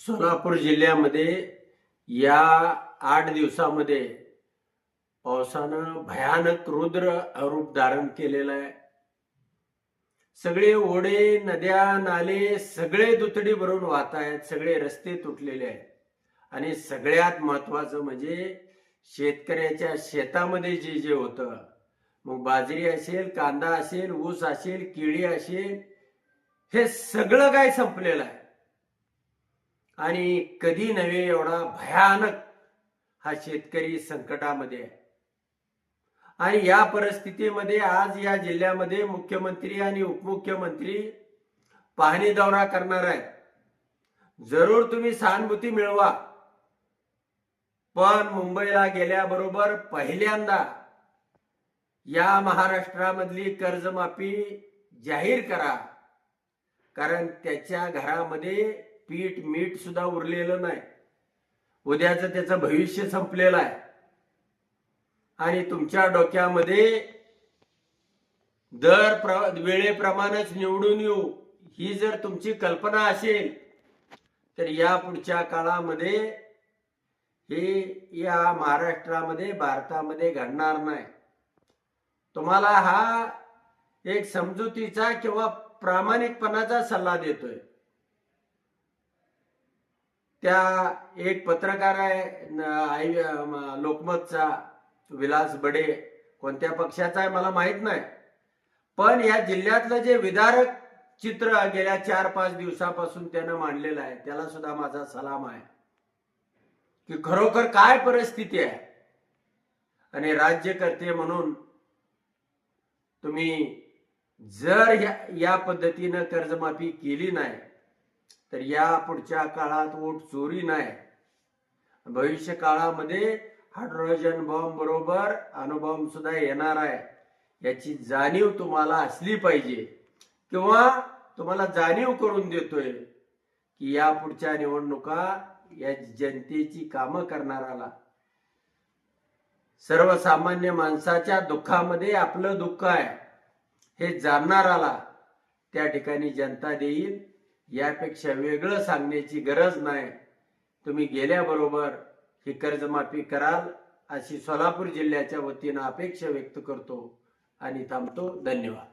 सोलापूर जिल्ह्यामध्ये या 8 दिवसामध्ये पावसानं भयानक रुद्र रूप धारण केलेलं आहे. सगळे ओढे, नद्या, नाले सगळे दुथडी भरून वाहत आहेत. सगळे रस्ते तुटलेले आहेत. आणि सगळ्यात महत्वाचं म्हणजे शेतकऱ्याच्या शेतामध्ये जे जे होतं, मग बाजरी असेल, कांदा असेल, ऊस असेल, केळी असेल, हे सगळं काय संपलेलं आहे. आणि कधी नव्हे एवढा भयानक हा शेतकरी संकटामध्ये आहे. आणि या परिस्थितीमध्ये आज या जिल्ह्यामध्ये मुख्यमंत्री आणि उपमुख्यमंत्री पाहणी दौरा करणार आहेत. जरूर तुम्ही सहानुभूती मिळवा, पण मुंबईला गेल्याबरोबर पहिल्यांदा या महाराष्ट्रामधली कर्जमाफी जाहीर करा. कारण त्याच्या घरामध्ये पीठ मीठ सुद्धा उरलेलं नाही. उद्याचं त्याचं भविष्य संपलेलं आहे. आणि तुमच्या डोक्यामध्ये वेळेप्रमाणेच निवडून येऊ ही जर तुमची कल्पना असेल तर या पुढच्या काळामध्ये हे या महाराष्ट्रामध्ये भारतामध्ये घडणार नाही. तुम्हाला हा एक समजुतीचा किंवा प्रामाणिकपणाचा सल्ला देतोय. त्या एक पत्रकार आहे लोकमतचा, विलास बडे, कोणत्या पक्षाचा आहे मला माहित नाही, पण या जिल्ह्यातलं जे विदारक चित्र गेल्या 4-5 दिवसापासून त्यानं मांडलेलं आहे, त्याला सुद्धा माझा सलाम आहे की खरोखर काय परिस्थिती आहे. आणि राज्यकर्ते म्हणून तुम्ही जर या पद्धतीनं कर्जमाफी केली नाही तर या पुढच्या काळात वोट चोरी नाही, भविष्य काळामध्ये हायड्रोजन बॉम्ब बरोबर अणुबॉम्ब सुद्धा येणार आहे. याची जाणीव तुम्हाला असली पाहिजे. किंवा तुम्हाला जाणीव करून देतोय की या पुढच्या निवडणुका या जनतेची कामं करणाराला, सर्वसामान्य माणसाच्या दुःखामध्ये आपलं दुःख आहे हे जाणणाराला त्या ठिकाणी जनता देईल. यापेक्षा वेगळं सांगण्याची गरज नाही. तुम्ही गेल्याबरोबर ही कर्जमाफी कराल अशी सोलापूर जिल्ह्याच्या वतीनं अपेक्षा व्यक्त करतो आणि थांबतो. धन्यवाद.